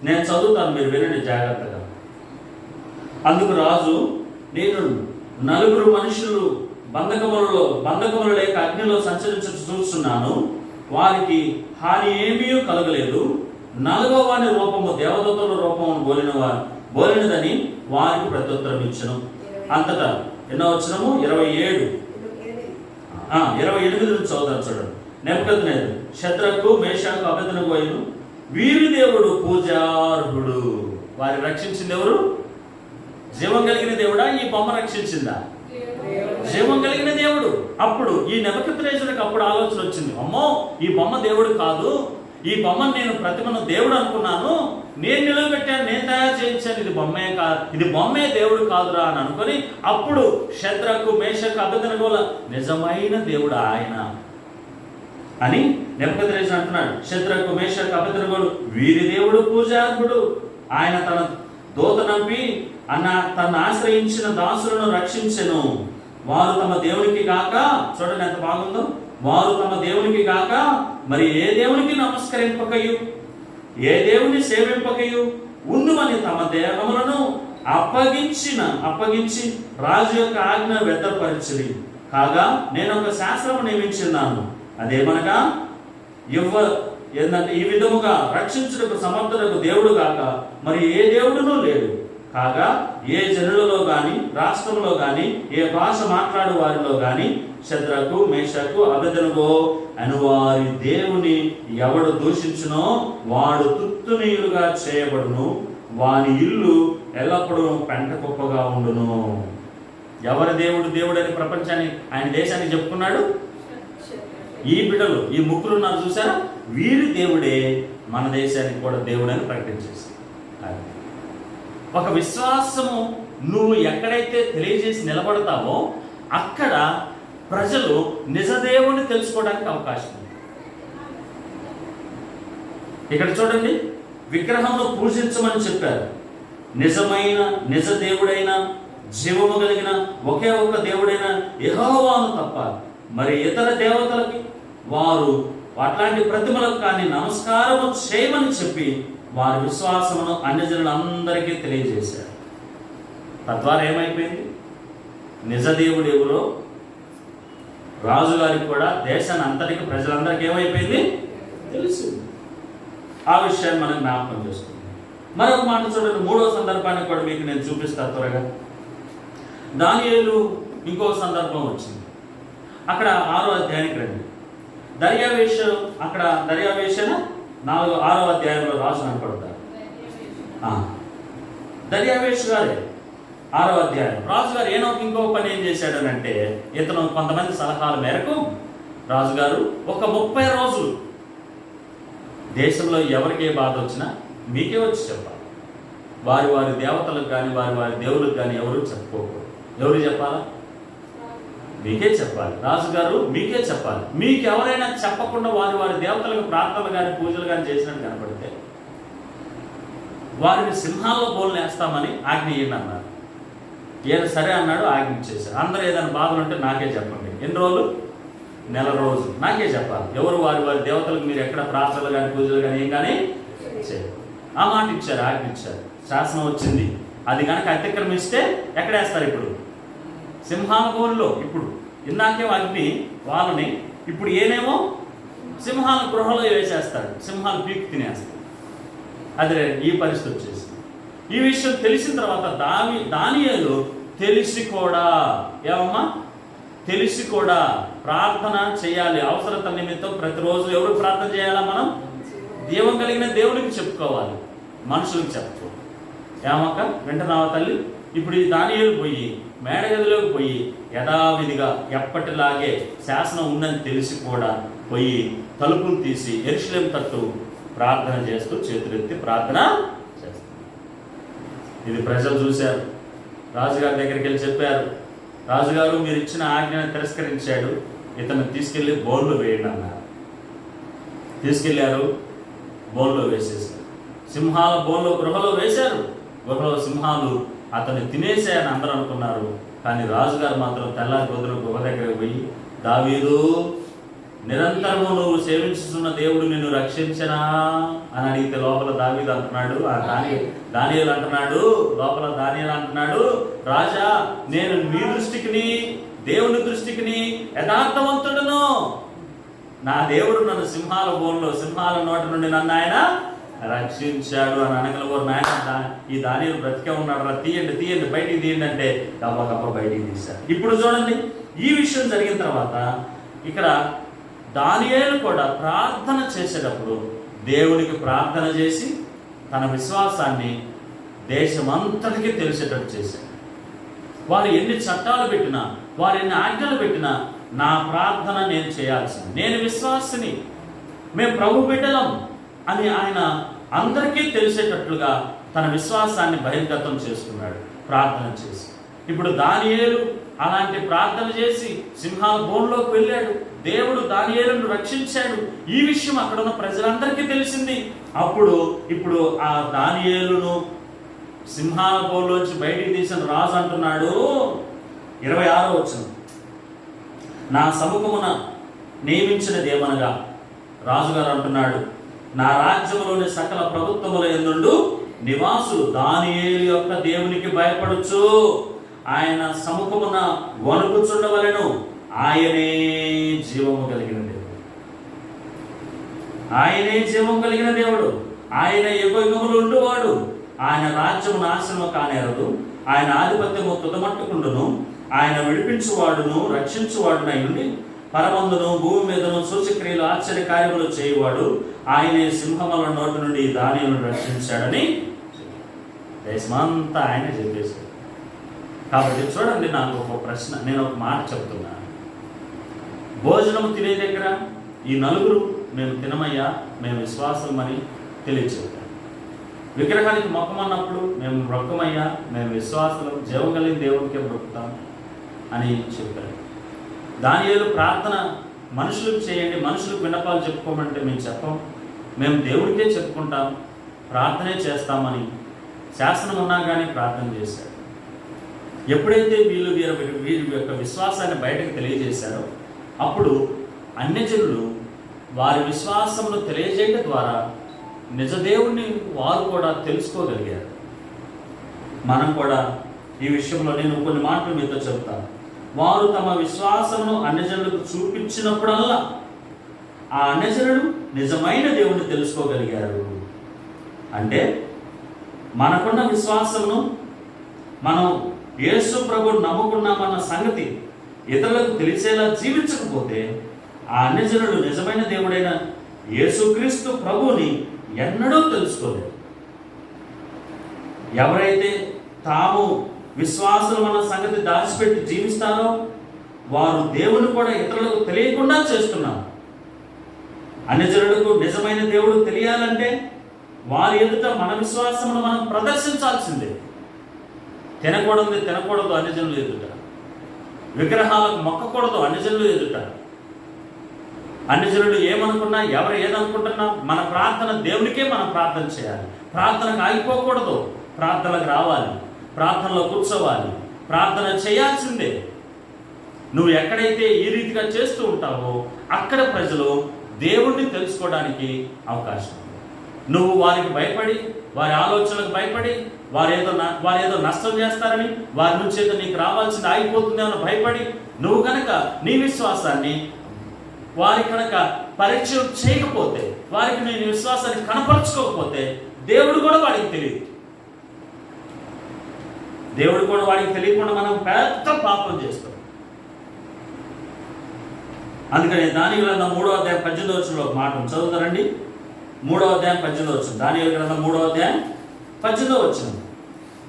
నేను చదువుతాను మీరు వినండి జాగ్రత్తగా. అందుకు రాజు, నేను 4 మనుషులు బంధకములు లేక అగ్నిలో సంచరించు చూస్తున్నాను, వారికి హాని ఏమీ కలగలేదు, 4వ వాని రూపము దేవదూతల రూపమును బోలినదని వారికి ప్రత్యుత్తరం ఇచ్చెను. అంతటా ఎన్నో వచనము 28 నుంచి చదువుతాను చూడండి. నెబుకద్నెజరు షద్రకు మేషాకు అబేద్నెగోను వీరి దేవుడు పూజార్హుడు. వారిని రక్షించింది ఎవరు? జీవం కలిగిన దేవుడా? ఈ బొమ్మ రక్షించిందా? జీవం కలిగిన దేవుడు. అప్పుడు ఈ నెబుకద్నెజరుకు అప్పుడు ఆలోచన వచ్చింది, అమ్మో ఈ బొమ్మ దేవుడు కాదు, ఈ బొమ్మను నేను ప్రతిమను దేవుడు అనుకున్నాను, నేను నిలబెట్టాను, నేను తయారు చేయించాను, ఇది బొమ్మే దేవుడు కాదురా అని అనుకొని అప్పుడు షద్రకు మేషకు అబేద్నెగోల నిజమైన దేవుడు ఆయన అని నెబుకద్నెజరు అంటున్నాడు. షద్రకు మేషకు అబేద్నెగోలు వీరి దేవుడు పూజార్హుడు, ఆయన తన దూత నంపి తను ఆశ్రయించిన దాసులను రక్షించెను. వారు తమ దేవునికి కాక, చూడండి ఎంత బాగుందో, వారు తమ దేవునికి కాక మరి ఏ దేవునికి నమస్కరింపకయు ఏ దేవుని సేవింపకయు ఉండుమని తమ దేహములను అప్పగించి రాజు యొక్క ఆజ్ఞ వ్యర్థపరిచిరి. కాగా నేను ఒక శాస్త్రము నియమించున్నాను, అదేమనగా ఏంటంటే ఈ విధముగా రక్షించుటకు సమర్థులకు దేవుడు కాక మరి ఏ దేవుడునూ లేడు. కాగా ఏ జనులలో గాని రాష్ట్రంలో గాని ఏ భాష మాట్లాడు వారిలో గాని షద్రకు మేషకు అబేద్నెగో అను వారి దేవుని ఎవడు దూషించునో వాడు తుత్తునీయులుగా చేయబడును, వాని ఇల్లు ఎల్లప్పుడూ పెంట కుప్పగా ఉండును. ఎవరి దేవుడు అని ప్రపంచాన్ని ఆయన దేశానికి చెప్పుకున్నాడు. ఈ బిడ్డలు ఈ ముగ్గురు ఉన్నారు చూసారా, వీరి దేవుడే మన దేశానికి కూడా దేవుడు అని ప్రకటించేసి ఒక విశ్వాసము నువ్వు ఎక్కడైతే తెలియజేసి నిలబడతావో అక్కడ ప్రజలు నిజదేవుని తెలుసుకోవడానికి అవకాశం ఉంది. ఇక్కడ చూడండి, విగ్రహంను పూజించమని చెప్పారు. నిజ దేవుడైన జీవము కలిగిన ఒకే ఒక్క దేవుడైన యెహోవాను తప్ప మరి ఇతర దేవతలకి వారు అట్లాంటి ప్రతిమలకు కానీ నమస్కారము చేయమని చెప్పి వారి విశ్వాసమును అన్యజనులందరికీ తెలియజేశారు. తద్వారా ఏమైపోయింది, నిజదేవుడు ఎవరో రాజుగారికి కూడా దేశాన్ని అంతటికి ప్రజలందరికీ ఏమైపోయింది తెలిసింది. ఆ విషయాన్ని మనం జ్ఞాపకం చేసుకుంటాం. మరొక మాట చూడండి, 3వ సందర్భాన్ని కూడా మీకు నేను చూపిస్తాను త్వరగా. దానియేలు ఇంకో సందర్భం వచ్చింది. అక్కడ 6వ అధ్యాయానికి రండి. దర్యావేషణ 6వ అధ్యాయంలో రాజు కనపడతారు. దర్యావేష్ గారే 6వ అధ్యాయం. రాజుగారు ఇంకో పని ఏం చేశాడని అంటే, ఇతను కొంతమంది సలహాల మేరకు రాజుగారు ఒక 30 రోజులు దేశంలో ఎవరికి ఏ బాధ వచ్చినా మీకే వచ్చి చెప్పాలి. వారి దేవతలకు కానీ వారి దేవులకు కానీ ఎవరు చెప్పుకోకూడదు. ఎవరు చెప్పాలా? మీకే చెప్పాలి. రాజుగారు మీకే చెప్పాలి. మీకు ఎవరైనా చెప్పకుండా వారి దేవతలకు ప్రార్థనలు కానీ పూజలు కానీ చేసినట్టు కనపడితే వారిని సింహాల్లో బోల్నేస్తామని ఆజ్ఞ ఇయ్యండి అన్నారు. ఈయన సరే అన్నాడు, ఆజ్ఞ ఇచ్చేశారు. అందరూ ఏదైనా బాధలు ఉంటే నాకే చెప్పండి. ఎన్ని రోజులు? నెల రోజులు నాకే చెప్పాలి. ఎవరు వారి దేవతలకు మీరు ఎక్కడ ప్రార్థనలు కానీ పూజలు కానీ ఏం కానీ చేయరు. ఆ మాట ఇచ్చారు, ఆజ్ఞ ఇచ్చారు. శాసనం వచ్చింది. అది కనుక అతిక్రమిస్తే ఎక్కడేస్తారు? ఇప్పుడు సింహాల బోన్లో. ఇప్పుడు ఇందాకేమో అగ్ని వాళ్ళని, ఇప్పుడు ఏనేమో సింహాల గృహలో వేసేస్తాడు, సింహాలు పీకి తినేస్తాడు. అదే ఈ పరిస్థితి వచ్చేసింది. ఈ విషయం తెలిసిన తర్వాత దానియేలు తెలిసి కూడా, ఏమమ్మా, తెలిసి కూడా ప్రార్థన చేయాలి. అవసరత నిమిత్తం ప్రతిరోజు ఎవరు ప్రార్థన చేయాలా? మనం జీవం కలిగిన దేవుడికి చెప్పుకోవాలి, మనుషులకు చెప్పుకో. ఏమక్క వింటున్నావా తల్లి? ఇప్పుడు ఈ దానియేలు పోయి మేడగదిలోకి పోయి యథావిధిగా ఎప్పటిలాగే శాసనం ఉందని తెలిసి కూడా పోయి తలుపులు తీసి యెరూషలేము తట్టు ప్రార్థన చేస్తూ చేతులెత్తి ప్రార్థన చేస్తారు. ఇది ప్రజలు చూశారు. రాజుగారి దగ్గరికి వెళ్ళి చెప్పారు, రాజుగారు మీరు ఇచ్చిన ఆజ్ఞను తిరస్కరించాడు, ఇతను తీసుకెళ్ళి బోన్లో వేయండి అన్నారు. తీసుకెళ్లారు, బోన్లో వేసేసారు. సింహాల బోన్లో గృహలో వేశారు. గృహలో సింహాలు అతన్ని తినేసాయని అందరూ అనుకున్నారు. కానీ రాజుగారు మాత్రం తెల్లారి పొద్దున గృహ దగ్గరికి పోయి, దావీదు, నిరంతరము నువ్వు సేవించుతున్న దేవుడు నిన్ను రక్షించనా అని అడిగితే లోపల దావీదు అంటున్నాడు, దానియేలు అంటున్నాడు, లోపల దానియేలు అంటున్నాడు, రాజా నేను మీ దృష్టికిని దేవుని దృష్టికిని యథార్థవంతుడును. నా దేవుడు నన్ను సింహాల బోన్లో, సింహాల నోటి నుండి నన్ను ఆయన రక్షించాడు అని అనగలవారు. నాయన ఈ దానియేలు బ్రతికే ఉన్నాడు రా, తీయండి తీయండి బయటికి తీయండి అంటే గప్ప బయటికి తీశారు. ఇప్పుడు చూడండి, ఈ విషయం జరిగిన తర్వాత ఇక్కడ దానియేలు కూడా ప్రార్థన చేసేటప్పుడు దేవునికి ప్రార్థన చేసి తన విశ్వాసాన్ని దేశమంతటికి తెలిసేటట్టు చేశాడు. వారు ఎన్ని చట్టాలు పెట్టినా, వారు ఎన్ని ఆజ్ఞలు పెట్టినా నా ప్రార్థన నేను చేయాల్సింది, నేను విశ్వాసిని, మేము ప్రభు బిడ్డలం అని ఆయన అందరికీ తెలిసేటట్లుగా తన విశ్వాసాన్ని బహిర్గతం చేసుకున్నాడు ప్రార్థన చేసి. ఇప్పుడు దానియేలు అలాంటి ప్రార్థన చేసి సింహాల బోన్లోకి వెళ్ళాడు. దేవుడు దానియేలును రక్షించాడు. ఈ విషయం అక్కడ ఉన్న ప్రజలందరికీ తెలిసింది. ఇప్పుడు ఆ దానియేలును సింహాల బోన్లోంచి బయటికి తీసిన రాజు అంటున్నాడు, 26వ వచనం, నా సముఖమున నియమించినది ఏమనగా, రాజుగారు అంటున్నాడు, నా రాజ్యములోని సకల ప్రభుత్వముల యందు నివాసులు దానియేలు యొక్క దేవునికి భయపడచ్చు, ఆయన సముఖమున వణుకుచుండవలెను, ఆయనే జీవము కలిగిన దేవుడు, ఆయనే జీవము కలిగిన దేవుడు, ఆయన యుగములు ఉండువాడు, ఆయన రాజ్యము నాశనము కానేరదు, ఆయన ఆధిపత్యము తుదమట్టుకుండును, ఆయన విడిపించువాడును రక్షించువాడునై ఉండి పరమందును భూమి మీదను సూచక్రియలు ఆశ్చర్య కార్యములు చేయువాడు, ఆయనే సింహముల నోటి నుండి దానియేలును రక్షించాడని దేశమంతా ఆయన చెప్పేశాడు. కాబట్టి చూడండి, నాకు ఒక ప్రశ్న, నేను ఒక మాట చెప్తున్నా. భోజనం తినే దగ్గర ఈ నలుగురు మేము తినమయ్యా, మేము విశ్వాసమని తెలియచెప్తాం. విగ్రహానికి మొక్కమన్నప్పుడు మేము మొక్కమయ్యా, మేము విశ్వాసం, జీవం కలిగిన దేవుడికే మొక్కుతాం అని చెప్పారు. దానియేలు ప్రార్థన మనుషులకు చేయండి, మనుషులకు విన్నపాలు చెప్పుకోమంటే మేము చెప్పం, మేము దేవుడికే చెప్పుకుంటాం, ప్రార్థనే చేస్తామని శాసనం ఉన్నా కానీ ప్రార్థన చేశాడు. ఎప్పుడైతే వీరి యొక్క విశ్వాసాన్ని బయటకు తెలియజేశారో అప్పుడు అన్యజనులు వారి విశ్వాసమును తెలియజేయడం ద్వారా నిజదేవుణ్ణి వారు కూడా తెలుసుకోగలిగారు. మనం కూడా ఈ విషయంలో నేను కొన్ని మాటలు మీతో చెప్తాను. వారు తమ విశ్వాసమును అన్యజనులకు చూపించినప్పుడల్లా ఆ అన్యజనుడు నిజమైన దేవుణ్ణి తెలుసుకోగలిగారు. అంటే మనకున్న విశ్వాసమును మనం యేసు ప్రభువును నమ్ముకున్నామన్న సంగతి ఇతరులకు తెలిసేలా జీవించకపోతే ఆ అన్యజనుడు నిజమైన దేవుడైన యేసుక్రీస్తు ప్రభువుని ఎన్నడూ తెలుసుకోలేదు. ఎవరైతే తాము విశ్వాసులు మన సంగతి దాచిపెట్టి జీవిస్తారో వారు దేవుని కూడా ఇతరులకు తెలియకుండా చేస్తున్నారు. అన్యజనులకు నిజమైన దేవుడు తెలియాలంటే వారి ఎదుట మన విశ్వాసమును మనం ప్రదర్శించాల్సిందే. తినకూడదు అన్యజనులు ఎదుట, విగ్రహాలకు మొక్కకూడదు అన్యజనులు ఎదుట. అన్యజనులు ఏమనుకున్నా, ఎవరు ఏదనుకుంటున్నా మన ప్రార్థన దేవునికే మనం ప్రార్థన చేయాలి. ప్రార్థనకు ఆగిపోకూడదు, ప్రార్థనకు రావాలి, ప్రార్థనలో కూర్చోవాలి, ప్రార్థన చేయాల్సిందే. నువ్వు ఎక్కడైతే ఈ రీతిగా చేస్తూ ఉంటావో అక్కడ ప్రజలు దేవుణ్ణి తెలుసుకోవడానికి అవకాశం ఉంది. నువ్వు వారికి భయపడి, వారి ఆలోచనలకు భయపడి, వారు ఏదో నష్టం చేస్తారని, వారి నుంచి ఏదో నీకు రావాల్సింది ఆగిపోతుందేమో భయపడి నువ్వు కనుక నీ విశ్వాసాన్ని వారి కనుక పరిచయం చేయకపోతే, వారికి నీ విశ్వాసాన్ని కనపరచుకోకపోతే, దేవుడు కూడా వాడికి తెలియదు. దేవుడు కూడా వాడికి తెలియకుండా మనం పెద్ద పాపం చేస్తాం. అందుకని దానియేలు గ్రంథం 3వ అధ్యాయం 18వ వచనంలో ఒక మాట చదువుతారండి. 3వ అధ్యాయం 18వ వచనం. దానియేలు గ్రంథం 3వ అధ్యాయం 18వ వచనం.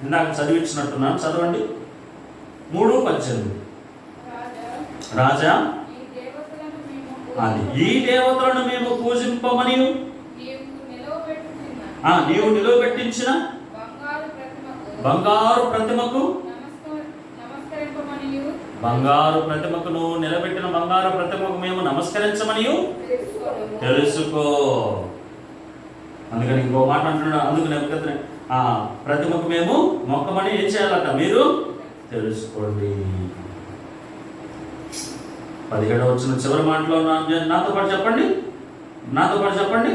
ఇందాక చదివించినట్టున్నాను, చదవండి. 3:18. రాజా, అది ఈ దేవతలను మేము పూజింపమని నీవు నిలువబెట్టించిన బంగారు ప్రతిమకు నువ్వు నిలబెట్టిన బంగారు ప్రతిమకు మేము నమస్కరించమని తెలుసుకో. అందుకని ఇంకో మాట అంటున్నాడు. అందుకు ప్రతిమకు మేము మొక్కమని ఏం చేయాలట మీరు తెలుసుకోండి. 17వ వచనం చివరి మాటలో నాతో పాటు చెప్పండి.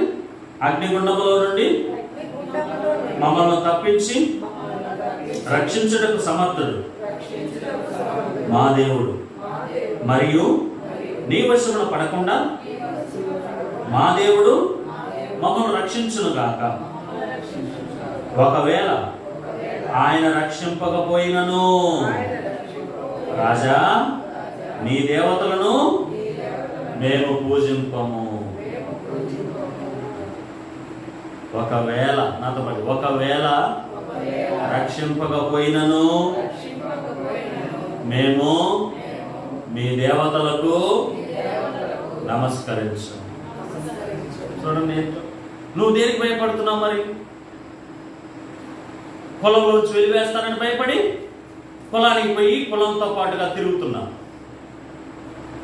అగ్నిగుండములో నుండి మమ్మల్ని తప్పించి రక్షించుటకు సమర్థుడు మా దేవుడు, మరియు నీ వశమున పడకుండా మా దేవుడు మమ్మల్ని రక్షించును గాక. ఒకవేళ ఆయన రక్షింపకపోయినను, రాజా నీ దేవతలను మేము పూజింపము. ఒకవేళ నాతో పాటు, ఒకవేళ రక్షింపకపోయినను మేము మీ దేవతలకు నమస్కరించు. చూడండి, నువ్వు దేనికి భయపడుతున్నావు? మరి పొలంలోంచి వెలివేస్తానని భయపడి పొలానికి పోయి పొలంతో పాటుగా తిరుగుతున్నావు.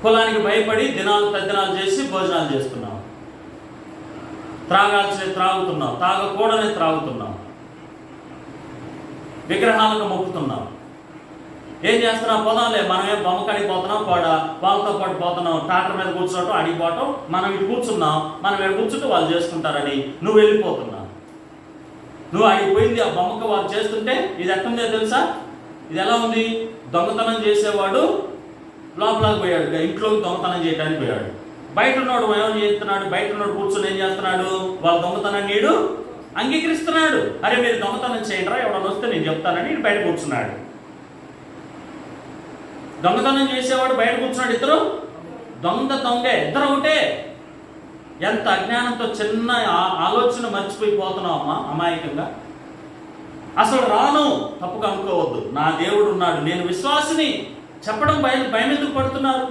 పొలానికి భయపడి దినాలు తద్దినాలు చేసి భోజనాలు చేస్తున్నావు. త్రాగాల్సినవి త్రాగుతున్నావు, తాగకూడని త్రాగుతున్నావు, విగ్రహాలకు మొక్కుతున్నావు. ఏం చేస్తున్నావు? పొలాలే, మనమే బొమ్మకాడికి పోతున్నాం, వాళ్ళతో పాటు పోతున్నాం, ట్రాక్టర్ మీద కూర్చోవటం, అడిగిపోవటం, మనం ఇటు కూర్చున్నాం, మనం ఇక్కడ కూర్చుంటే వాళ్ళు చేసుకుంటారని నువ్వు వెళ్ళిపోతున్నావు. నువ్వు అడిగిపోయింది ఆ బొమ్మకు వాళ్ళు చేస్తుంటే ఇది ఎట్టుందో తెలుసా? ఇది ఎలా ఉంది? దొంగతనం చేసేవాడు లోపలికి పోయాడు, ఇంట్లోకి దొంగతనం చేయడానికి పోయాడు. బయట ఉన్నాడు ఏమని చేస్తున్నాడు? బయట ఉన్నాడు కూర్చొని ఏం చేస్తున్నాడు? వాళ్ళ దొంగతనం నీడు అంగీకరిస్తున్నాడు. అరే మీరు దొంగతనం చేయండిరా, ఎవడన్నా వస్తే నేను చెప్తానని బయట కూర్చున్నాడు. దొంగతనం చేసేవాడు బయట కూర్చున్నాడు. ఇద్దరు దొంగే, ఇద్దరు ఒకటే. ఎంత అజ్ఞానంతో చిన్న ఆలోచన మర్చిపోయిపోతున్నావు అమ్మా, అమాయకంగా. అసలు రాను, తప్పుగా అనుకోవద్దు. నా దేవుడు ఉన్నాడు, నేను విశ్వాసిని చెప్పడం భయం ఎందుకు పడుతున్నారు?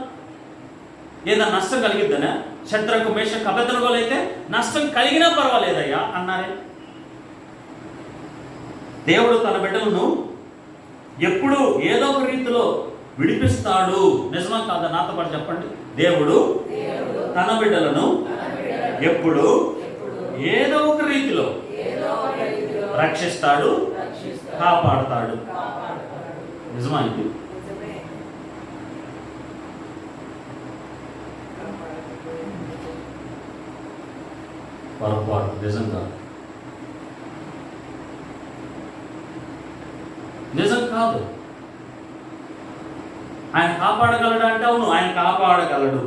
ఏదైనా నష్టం కలిగిద్దనా? శత్రుకు మేషకు అబద్ధనగోలు అయితే నష్టం కలిగినా పర్వాలేదయ్యా అన్నారే. దేవుడు తన బిడ్డలను ఎప్పుడు ఏదో ఒక రీతిలో విడిపిస్తాడు. నిజమా కాదా? నాతో పాటు చెప్పండి. దేవుడు తన బిడ్డలను ఎప్పుడు ఏదో ఒక రీతిలో రక్షిస్తాడు, కాపాడుతాడు. నిజమా ఇది? పొరపాటు, నిజంగా నిజం కాదు. ఆయన కాపాడగలడు అంటే అవును, ఆయన కాపాడగలడు.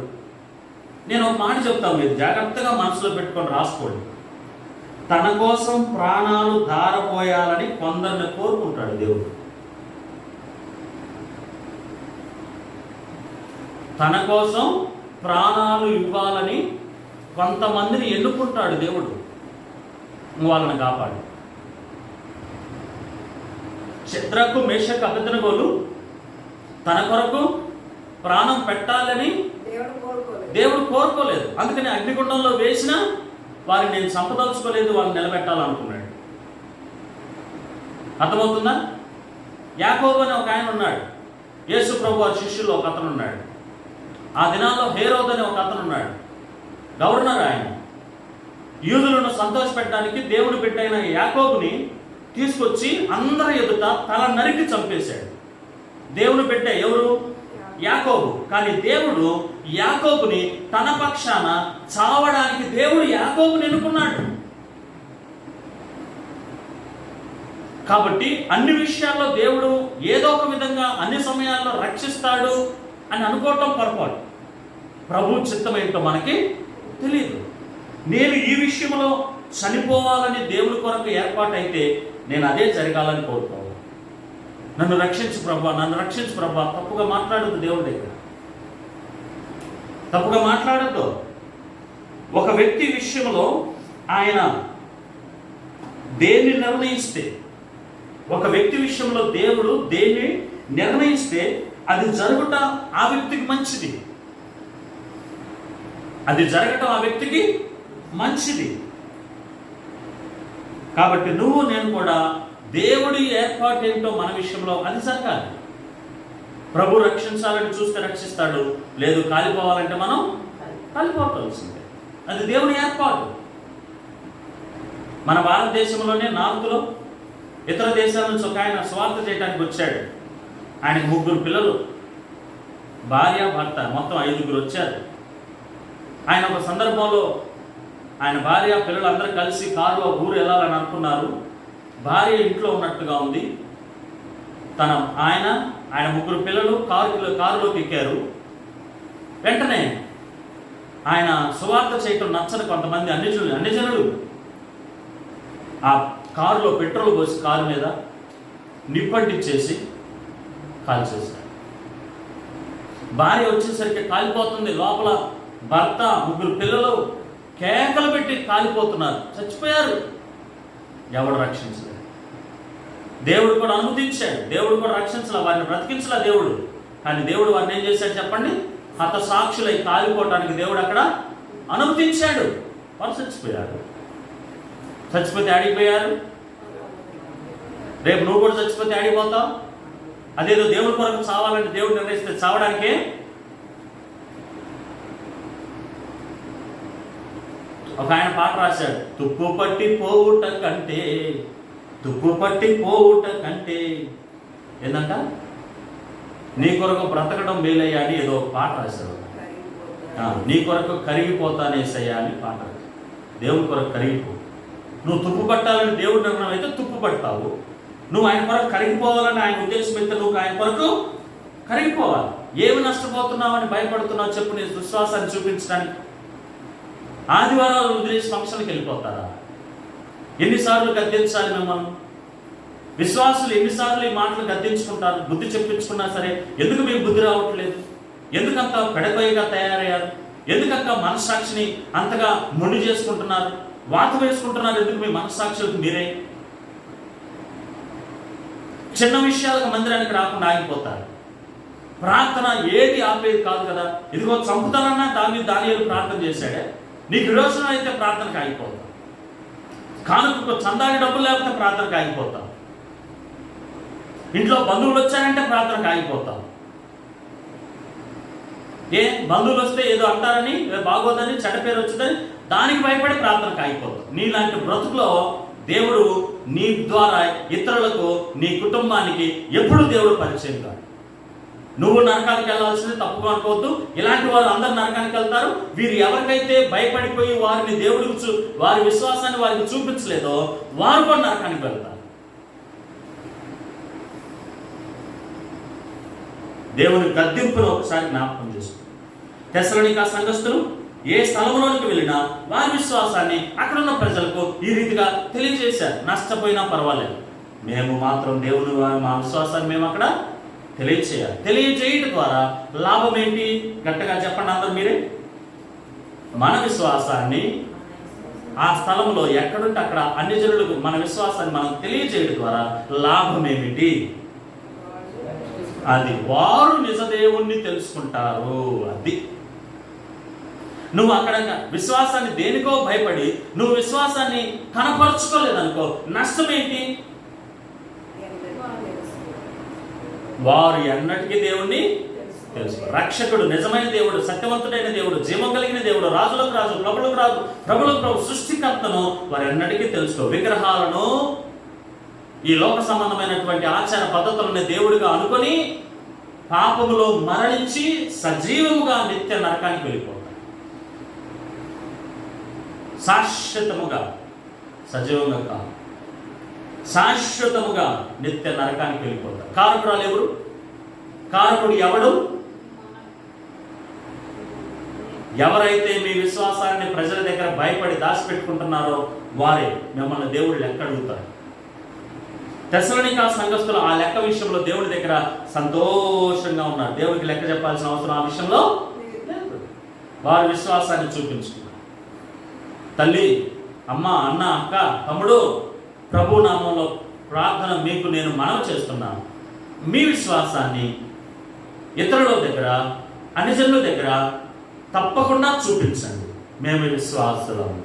నేను ఒక మాట చెప్తాను, మీరు జాగ్రత్తగా మనసులో పెట్టుకొని రాసుకోండి. తన కోసం ప్రాణాలు ధారపోయాలని కొందరిని కోరుకుంటాడు దేవుడు. తన కోసం ప్రాణాలు ఇవ్వాలని కొంతమందిని ఎన్నుకుంటాడు దేవుడు, వాళ్ళని కాపాడు. శద్రకు మేషకు అబేద్నెగోలు తన కొరకు ప్రాణం పెట్టాలని దేవుడు కోరుకోలేదు. అందుకని అగ్నిగుండంలో వేసినా వారిని నేను చంపదలుచుకోలేదు, వాళ్ళని నిలబెట్టాలనుకున్నాడు. అర్థమవుతుందా? యాకోబు అని ఒక ఆయన ఉన్నాడు, యేసు ప్రభు వారి శిష్యుల్లో ఒక అతను ఉన్నాడు. ఆ దినాల్లో హేరోద్ అని ఒక అతను ఉన్నాడు, గవర్నర్. ఆయన యూదులను సంతోషపెట్టడానికి దేవుని బిడ్డైన యాకోబుని తీసుకొచ్చి అందరి ఎదుట తల నరికి చంపేశాడు. దేవుని బిడ్డ ఎవరు? యాకోబు. కానీ దేవుడు యాకోబుని తన పక్షాన చావడానికి దేవుడు యాకోబుని ఎన్నుకున్నాడు. కాబట్టి అన్ని విషయాల్లో దేవుడు ఏదో ఒక విధంగా అన్ని సమయాల్లో రక్షిస్తాడు అని అనుకోవటం పొరపాటు. ప్రభు చిత్తం ఏంటో మనకి తెలియదు. నేను ఈ విషయంలో చనిపోవాలని దేవుని కొరకు ఏర్పాటైతే నేను అదే జరగాలని కోరుకోవాలి. నన్ను రక్షించు ప్రభా, నన్ను రక్షించు ప్రభా. తప్పుగా మాట్లాడద్దు దేవుడి దగ్గర, తప్పుగా మాట్లాడద్దు. ఒక వ్యక్తి విషయంలో ఆయన దేన్ని నిర్ణయిస్తే, ఒక వ్యక్తి విషయంలో దేవుడు దేన్ని నిర్ణయిస్తే అది జరుగుట ఆ వ్యక్తికి మంచిది, అది జరగటం ఆ వ్యక్తికి మంచిది. కాబట్టి నువ్వు నేను కూడా దేవుడి ఏర్పాటు ఏంటో మన విషయంలో అది జరగాలి. ప్రభు రక్షించాలని చూస్తే రక్షిస్తాడు, లేదు కాలిపోవాలంటే మనం కాలిపోవాల్సిందే. అది దేవుని ఏర్పాటు. మన భారతదేశంలోనే నార్త్లో ఇతర దేశాల నుంచి ఒక ఆయన స్వార్థ చేయడానికి వచ్చాడు. ఆయనకు 3 పిల్లలు, భార్య భర్త, మొత్తం 5 వచ్చారు. ఆయన ఒక సందర్భంలో ఆయన భార్య పిల్లలు అందరూ కలిసి కారులో ఊరు వెళ్ళాలని అనుకున్నారు. భార్య ఇంట్లో ఉన్నట్టుగా ఉంది. ఆయన 3 పిల్లలు కారులోకి ఎక్కారు. వెంటనే ఆయన సువార్త చేయటం నచ్చని కొంతమంది అన్ని జనులు ఆ కారులో పెట్రోల్ పోసి కారు మీద నిప్పంటించేసి కాల్చేశారు. భార్య వచ్చేసరికి కాలిపోతుంది. లోపల భర్త 3 పిల్లలు కేకలు పెట్టి కాలిపోతున్నారు, చచ్చిపోయారు. ఎవడు రక్షించలేదు. దేవుడు కూడా అనుమతించాడు, దేవుడు కూడా రక్షించలే, వారిని బ్రతికించలే దేవుడు. కానీ దేవుడు వారిని ఏం చేశాడు చెప్పండి? హత సాక్షులై కాలిపోవటానికి దేవుడు అక్కడ అనుమతించాడు. వారు చచ్చిపోయారు. చచ్చిపోతే ఆడిపోయారు. రేపు నువ్వు కూడా చచ్చిపోతే ఆడిపోతావు. అదేదో దేవుడి కొరకు చావాలంటే దేవుడు నిర్ణయిస్తే చావడానికే. ఒక ఆయన పాట రాశాడు, తుప్పు పట్టి పోవుట కంటే ఏందంట, నీ కొరకు బ్రతకడం మేలయ్యా అని ఏదో పాట రాశాడు. నీ కొరకు కరిగిపోతానేసయ్యా అని పాట రాశాడు. దేవుని కొరకు కరిగిపో. నువ్వు తుప్పు పట్టాలని దేవుడి నిర్ణయం అయితే తుప్పు పడతావు. నువ్వు ఆయన కొరకు కరిగిపోవాలని ఆయన ఉద్దేశం అయితే నువ్వు ఆయన కొరకు కరిగిపోవాలి. ఏమి నష్టపోతున్నావు అని భయపడుతున్నావు చెప్పు, నీ విశ్వాసాన్ని చూపించడానికి. ఆదివారాలు వదిలేసి ఫంక్షన్కి వెళ్ళిపోతారా? ఎన్నిసార్లు గద్దించాలి మిమ్మల్ని? విశ్వాసులు ఎన్నిసార్లు ఈ మాటలు గద్దించుకుంటారు? బుద్ధి చెప్పించుకున్నా సరే ఎందుకు మీకు బుద్ధి రావట్లేదు? ఎందుకంత పెడపైగా తయారయ్యారు? ఎందుకంత మనస్సాక్షిని అంతగా మొండి చేసుకుంటున్నారు, వాత వేసుకుంటున్నారు? ఎందుకు మీ మనస్సాక్షులకు మీరే? చిన్న విషయాలకు మందిరానికి రాకుండా ఆగిపోతారు. ప్రార్థన ఏది ఆపేది కాదు కదా. ఇదిగో చంపుతానన్నా దానియేలు ప్రార్థన చేశాడే. నీకు విరోచనం అయితే ప్రార్థనకు ఆగిపోతావు. కానుకకు చందాకి డబ్బులు లేకపోతే ప్రార్థనకు ఆగిపోతావు. ఇంట్లో బంధువులు వచ్చారంటే ప్రార్థనకు ఆగిపోతావు. బంధువులు వస్తే ఏదో అంటారని, బాగోదని, చెడ్డ పేరు వచ్చిందని దానికి భయపడి ప్రార్థనకు ఆగిపోతావు. నీలాంటి బ్రతుకులో దేవుడు నీ ద్వారా ఇతరులకు, నీ కుటుంబానికి ఎప్పుడు దేవుడు పరిచయం కాదు. నువ్వు నరకానికి వెళ్ళాల్సింది తప్పుగా అనుకోవద్దు. ఇలాంటి వారు అందరు నరకానికి వెళ్తారు. వీరు ఎవరికైతే భయపడిపోయి వారిని దేవుడికి వారి విశ్వాసాన్ని వారికి చూపించలేదో వారు కూడా నరకానికి వెళ్తారు. దేవుని గద్దింపును ఒకసారి జ్ఞాపకం చేసుకో. తెస్సలోనిక సంఘస్థులు ఏ స్థలంలోనికి వెళ్ళినా వారి విశ్వాసాన్ని అక్కడున్న ప్రజలకు ఈ రీతిగా తెలియజేశారు. నష్టపోయినా పర్వాలేదు, మేము మాత్రం దేవుని మా విశ్వాసాన్ని మేము అక్కడ తెలియచేయాలి. తెలియజేయడం ద్వారా లాభం ఏంటి? గట్టిగా చెప్పండి అందరు మీరే. మన విశ్వాసాన్ని ఆ స్థలంలో ఎక్కడుంటే అక్కడ అన్ని జనులకు మన విశ్వాసాన్ని మనం తెలియజేయడం ద్వారా లాభం ఏమిటి? అది వారు నిజదేవుణ్ణి తెలుసుకుంటారు. అది నువ్వు అక్కడ విశ్వాసాన్ని దేనికో భయపడి నువ్వు విశ్వాసాన్ని కనపరుచుకోలేదనుకో, నష్టం ఏంటి? వారు ఎన్నటికీ దేవుణ్ణి తెలుసు. రక్షకుడు, నిజమైన దేవుడు, సత్యవంతుడైన దేవుడు, జీవం కలిగిన దేవుడు, రాజులకు రాజు, ప్రభులకు రాజు, ప్రభులకు ప్రభు, సృష్టికర్తను వారు ఎన్నటికీ తెలుసుకో. విగ్రహాలను, ఈ లోక సంబంధమైనటువంటి ఆచార పద్ధతులను దేవుడిగా అనుకొని పాపములో మరణించి సజీవముగా నిత్య నరకానికి వెళ్ళిపోతారు. శాశ్వతముగా, సజీవంగా కాదు, శాశ్వతముగా నిత్య నరకానికి వెళ్ళిపోతారు. కారకురాలు ఎవరు? కారకుడు ఎవడు? ఎవరైతే మీ విశ్వాసాన్ని ప్రజల దగ్గర భయపడి దాచిపెట్టుకుంటున్నారో వారే మిమ్మల్ని దేవుడు లెక్క అడుగుతారు. తెస్సలోనిక సంఘస్థులు ఆ లెక్క విషయంలో దేవుడి దగ్గర సంతోషంగా ఉన్నారు. దేవుడికి లెక్క చెప్పాల్సిన అవసరం ఆ విషయంలో లేదు. వారి విశ్వాసాన్ని చూపించుకున్నారు. తల్లి, అమ్మ, అన్న, అక్క, తమ్ముడు, ప్రభు నామంలో ప్రార్థన మీకు నేను మనవి చేస్తున్నాను. మీ విశ్వాసాన్ని ఇతరుల దగ్గర, అన్యజనుల దగ్గర తప్పకుండా చూపించండి. మేము విశ్వాసులము.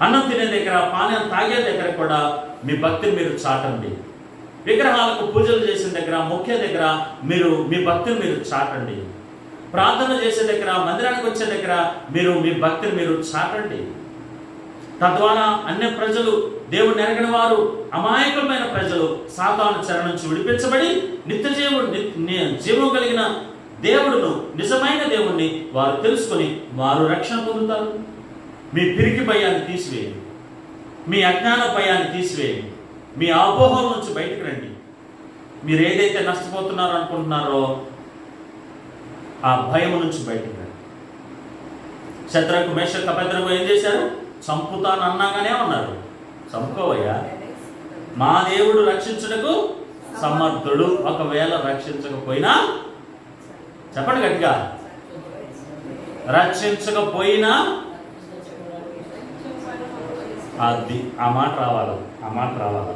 అన్నం తినే దగ్గర, పానీయం తాగే దగ్గర కూడా మీ భక్తిని మీరు చాటండి. విగ్రహాలకు పూజలు చేసిన దగ్గర, ముఖ్య దగ్గర మీరు మీ భక్తిని మీరు చాటండి. ప్రార్థన చేసే దగ్గర, మందిరానికి వచ్చే దగ్గర మీరు మీ భక్తిని మీరు చాటండి. తద్వారా అన్య ప్రజలు, దేవుడిని ఎరగని వారు, అమాయకమైన ప్రజలు సాతాను చెర నుంచి విడిపించబడి నిత్య జీవం కలిగిన దేవుడును, నిజమైన దేవుణ్ణి వారు తెలుసుకొని వారు రక్షణ పొందుతారు. మీ పిరికి భయాన్ని తీసివేయండి. మీ అజ్ఞాన భయాన్ని తీసివేయండి. మీ అపోహల నుంచి బయటకు రండి. మీరు ఏదైతే నష్టపోతున్నారో అనుకుంటున్నారో ఆ భయం నుంచి బయటకు రండి. శద్రకు, మేషకు, అబేద్నెగో ఏం చేశారు? చంపుతాను అన్నాగానే ఉన్నారు. చంపుకోవయ్యా, మా దేవుడు రక్షించుటకు సమర్థుడు. ఒకవేళ రక్షించకపోయినా, చెప్పండి గట్టిగా, రక్షించకపోయినా అది ఆ మాట రావాలి.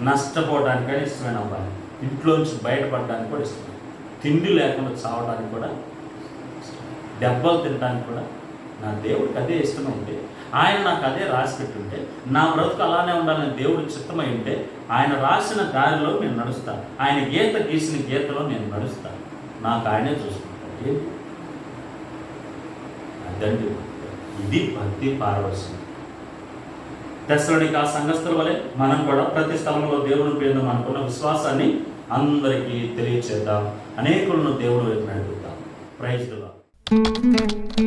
నష్టపోవడానికైనా ఇష్టమైన అబ్బాయి, ఇంట్లోంచి బయటపడడానికి కూడా ఇష్టం, తిండి లేకుండా చావడానికి కూడా, దెబ్బలు తినడానికి కూడా నా దేవుడికి అదే ఇష్టమైంటే, ఆయన నాకు అదే రాసి పెట్టుంటే, నా బ్రతుకు అలానే ఉండాలని దేవుడు చిత్తమై ఉంటే, ఆయన రాసిన దారిలో నేను నడుస్తాను. ఆయన గీత గీసిన గీతలో నేను నడుస్తాను. నాకు ఆయనే చూసుకుంటాను. అదండి, ఇది భక్తి పారవశ్యం. తెస్సలోనిక సంఘస్థుల వలె మనం కూడా ప్రతి స్థలంలో దేవుని పేరు అనుకున్న విశ్వాసాన్ని అందరికీ తెలియచేద్దాం. అనేకులను దేవుడు వైపు నడుపుతాం. Praise the lord.